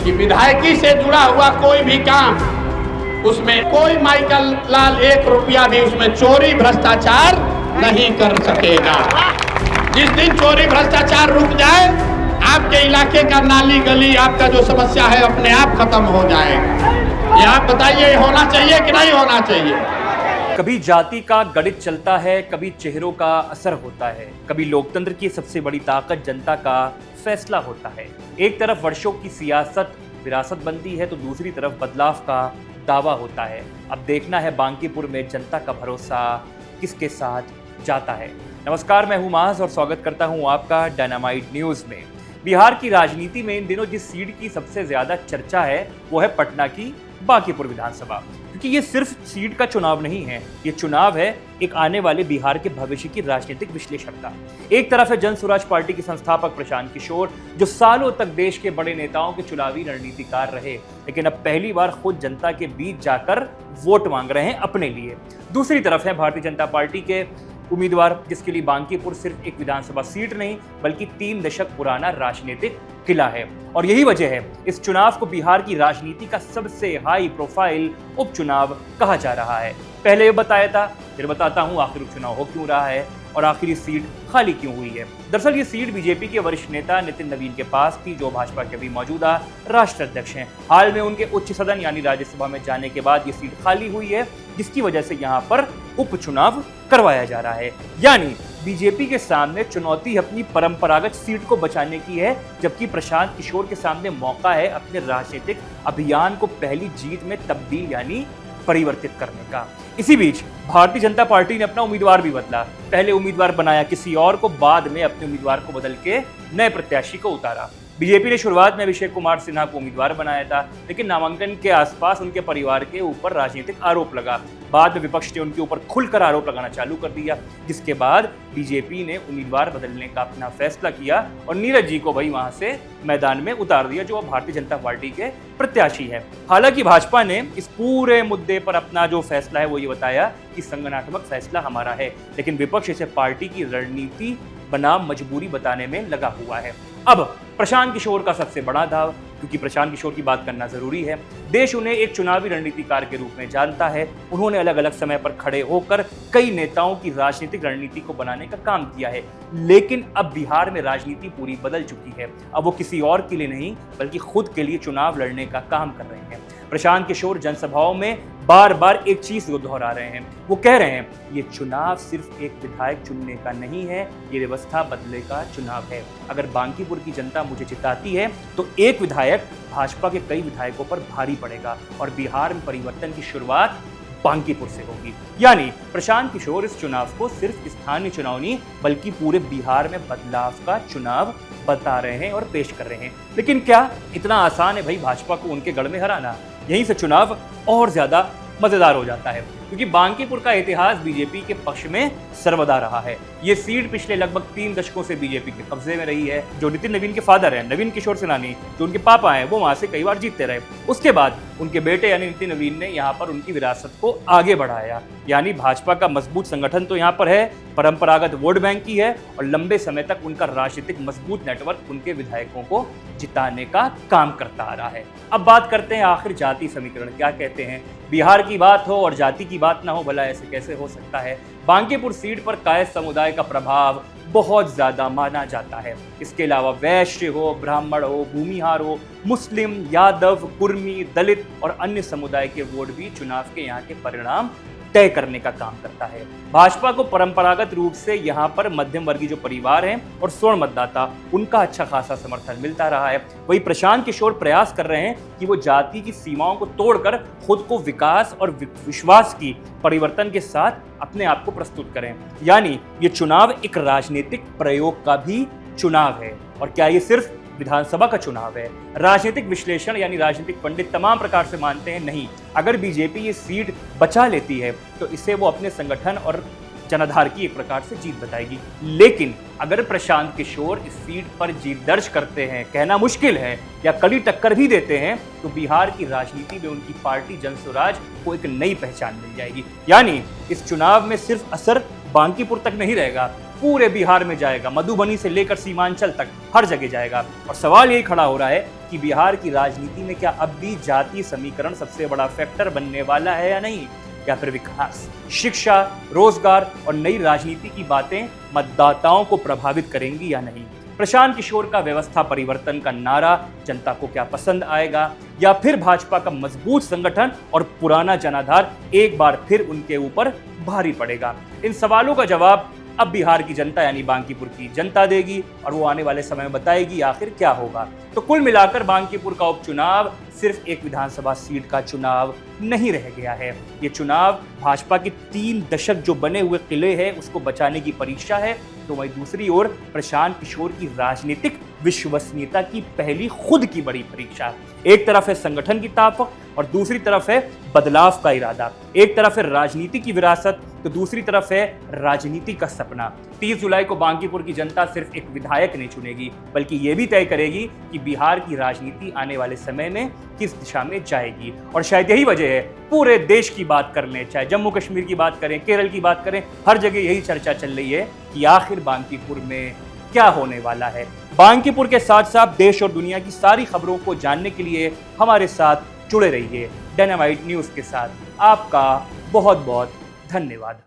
कि विधायकी से जुड़ा हुआ कोई भी काम, उसमें कोई माइकल लाल 1 रुपया भी उसमें चोरी भ्रष्टाचार नहीं कर सकेगा। जिस दिन चोरी भ्रष्टाचार रुक जाए, आपके इलाके का नाली गली, आपका जो समस्या है अपने आप खत्म हो जाएगा। ये आप बताइए, होना चाहिए कि नहीं होना चाहिए? कभी जाति का गणित चलता है, कभी चेहरों का असर होता है, कभी लोकतंत्र की सबसे बड़ी ताकत जनता का फैसला होता है। एक तरफ वर्षों की सियासत विरासत बनती है तो दूसरी तरफ बदलाव का दावा होता है। अब देखना है बांकीपुर में जनता का भरोसा किसके साथ जाता है। नमस्कार, मैं हूं माज और स्वागत करता हूं आपका डायनामाइट न्यूज में। बिहार की राजनीति में इन दिनों जिस सीट की सबसे ज्यादा चर्चा है वो है पटना की बांकीपुर विधानसभा, क्योंकि ये सिर्फ सीट का चुनाव नहीं है, ये चुनाव है एक आने वाले बिहार के भविष्य की राजनीतिक विश्लेषण का। एक तरफ है जनसुराज पार्टी के संस्थापक प्रशांत किशोर, जो सालों तक देश के बड़े नेताओं के चुनावी रणनीतिकार रहे, लेकिन अब पहली बार खुद जनता के बीच जाकर वोट मांग रहे हैं अपने लिए। दूसरी तरफ है भारतीय जनता पार्टी के उम्मीदवार, जिसके लिए बांकीपुर सिर्फ एक विधानसभा सीट नहीं बल्कि 3 दशक पुराना राजनीतिक किला है। और यही वजह है इस चुनाव को बिहार की राजनीति का सबसे हाई प्रोफाइल उपचुनाव कहा जा रहा है। पहले ये बताया था, फिर बताता हूं आखिर उपचुनाव हो क्यों रहा है और आखिर ये सीट खाली क्यों हुई है। दरअसल ये सीट बीजेपी के वरिष्ठ नेता नितिन नवीन के पास थी, जो भाजपा के अभी मौजूदा राष्ट्र अध्यक्ष हैं। हाल में उनके उच्च सदन यानी राज्यसभा में जाने के बाद ये सीट खाली हुई है, जिसकी वजह से यहाँ पर उपचुनाव करवाया जा रहा है। यानी बीजेपी के सामने चुनौती अपनी परंपरागत सीट को बचाने की है, जबकि प्रशांत किशोर के सामने मौका है अपने राजनीतिक अभियान को पहली जीत में तब्दील यानी परिवर्तित करने का। इसी बीच भारतीय जनता पार्टी ने अपना उम्मीदवार भी बदला। पहले उम्मीदवार बनाया किसी और को, बाद में अपने उम्मीदवार को बदल के नए प्रत्याशी को उतारा। बीजेपी ने शुरुआत में अभिषेक कुमार सिन्हा को उम्मीदवार बनाया था, लेकिन नामांकन के आसपास उनके परिवार के ऊपर राजनीतिक आरोप लगा। बाद में विपक्ष ने उनके ऊपर खुलकर आरोप लगाना चालू कर दिया, जिसके बाद बीजेपी ने उम्मीदवार बदलने का अपना फैसला किया और नीरज जी को भाई वहां से मैदान में उतार दिया, जो अब भारतीय जनता पार्टी के प्रत्याशी है। हालांकि भाजपा ने इस पूरे मुद्दे पर अपना जो फैसला है वो ये बताया कि संगठनात्मक फैसला हमारा है, लेकिन विपक्ष इसे पार्टी की रणनीति बनाम मजबूरी बताने में लगा हुआ है। अब प्रशांत किशोर का सबसे बड़ा दाव, क्योंकि प्रशांत किशोर की बात करना जरूरी है। देश उन्हें एक चुनावी रणनीतिकार के रूप में जानता है। उन्होंने अलग अलग समय पर खड़े होकर कई नेताओं की राजनीतिक रणनीति को बनाने का काम किया है, लेकिन अब बिहार में राजनीति पूरी बदल चुकी है। अब वो किसी और के लिए नहीं बल्कि खुद के लिए चुनाव लड़ने का काम कर रहे हैं। प्रशांत किशोर जनसभाओं में बार बार एक चीज को दोहरा रहे हैं। वो कह रहे हैं ये चुनाव सिर्फ एक विधायक चुनने का नहीं है, ये व्यवस्था बदले का चुनाव है। अगर बांकीपुर की जनता मुझे जिताती है तो एक विधायक भाजपा के कई विधायकों पर भारी पड़ेगा और बिहार में परिवर्तन की शुरुआत बांकीपुर से होगी। यानी प्रशांत किशोर इस चुनाव को सिर्फ स्थानीय चुनाव नहीं बल्कि पूरे बिहार में बदलाव का चुनाव बता रहे हैं और पेश कर रहे हैं। लेकिन क्या इतना आसान है भाई भाजपा को उनके गढ़ में हराना? यहीं से चुनाव और ज्यादा मजेदार हो जाता है, क्योंकि बांकीपुर का इतिहास बीजेपी के पक्ष में सर्वदा रहा है। ये सीट पिछले लगभग 3 दशकों से बीजेपी के कब्जे में रही है। जो नितिन नवीन के फादर हैं, नवीन किशोर सेनानी, जो उनके पापा हैं, वो वहां से कई बार जीतते रहे। उसके बाद उनके बेटे यानी नितिन नवीन ने यहाँ पर उनकी विरासत को आगे बढ़ाया। यानी भाजपा का मजबूत संगठन तो यहाँ पर है, परंपरागत वोट बैंक की है और लंबे समय तक उनका राजनीतिक मजबूत नेटवर्क उनके विधायकों को जिताने का काम करता आ रहा है। अब बात करते हैं आखिर जाति समीकरण क्या कहते हैं। बिहार की बात हो और जाति की बात ना हो, भला ऐसे कैसे हो सकता है? बांकीपुर सीट पर कायस्थ समुदाय का प्रभाव बहुत ज्यादा माना जाता है। इसके अलावा वैश्य हो, ब्राह्मण हो, भूमिहार हो, मुस्लिम, यादव, कुर्मी, दलित और अन्य समुदाय के वोट भी चुनाव के यहाँ के परिणाम तय करने का काम करता है। भाजपा को परंपरागत रूप से यहाँ पर मध्यम वर्गीय जो परिवार हैं और स्वर्ण मतदाता, उनका अच्छा खासा समर्थन मिलता रहा है। वही प्रशांत किशोर प्रयास कर रहे हैं कि वो जाति की सीमाओं को तोड़कर खुद को विकास और विश्वास की परिवर्तन के साथ अपने आप को प्रस्तुत करें। यानी ये चुनाव एक राजनीतिक प्रयोग का भी चुनाव है। और क्या ये सिर्फ विधानसभा का चुनाव है? राजनीतिक विश्लेषण यानी राजनीतिक पंडित तमाम प्रकार से मानते हैं नहीं, अगर बीजेपी ये सीट बचा लेती है तो इसे वो अपने संगठन और जनाधार की एक प्रकार से जीत बताएगी। लेकिन अगर प्रशांत किशोर इस सीट पर जीत दर्ज करते हैं, कहना मुश्किल है, या कड़ी टक्कर भी देते हैं, तो बिहार की राजनीति में उनकी पार्टी जनसुराज को एक नई पहचान मिल जाएगी। यानी इस चुनाव में सिर्फ असर बांकीपुर तक नहीं रहेगा, पूरे बिहार में जाएगा, मधुबनी से लेकर सीमांचल तक हर जगह जाएगा। और सवाल यही खड़ा हो रहा है कि बिहार की राजनीति में क्या अब भी जातीय समीकरण सबसे बड़ा फैक्टर बनने वाला है या नहीं, या फिर विकास, शिक्षा, रोजगार और नई राजनीति की बातें मतदाताओं को प्रभावित करेंगी या नहीं। प्रशांत किशोर का व्यवस्था परिवर्तन का नारा जनता को क्या पसंद आएगा, या फिर भाजपा का मजबूत संगठन और पुराना जनाधार एक बार फिर उनके ऊपर भारी पड़ेगा। इन सवालों का जवाब अब बिहार की जनता यानी बांकीपुर की जनता देगी और वो आने वाले समय में बताएगी आखिर क्या होगा। तो कुल मिलाकर बांकीपुर का उपचुनाव सिर्फ एक विधानसभा सीट का चुनाव नहीं रह गया है। ये चुनाव भाजपा के 3 दशक जो बने हुए किले हैं उसको बचाने की परीक्षा है। तो वहीं दूसरी ओर प्रशांत किशोर की राजनीतिक विश्वसनीयता की पहली खुद की बड़ी परीक्षा। एक तरफ है संगठन की ताकत और दूसरी तरफ है बदलाव का इरादा। एक तरफ है राजनीति की विरासत तो दूसरी तरफ है राजनीति का सपना। 30 जुलाई को बांकीपुर की जनता सिर्फ एक विधायक नहीं चुनेगी बल्कि ये भी तय करेगी कि बिहार की राजनीति आने वाले समय में किस दिशा में जाएगी। और शायद यही वजह है पूरे देश की बात कर लें, चाहे जम्मू कश्मीर की बात करें, केरल की बात करें, हर जगह यही चर्चा चल रही है कि आखिर बांकीपुर में क्या होने वाला है। बांकीपुर के साथ साथ देश और दुनिया की सारी खबरों को जानने के लिए हमारे साथ जुड़े रहिए डायनामाइट न्यूज़ के साथ। आपका बहुत बहुत धन्यवाद।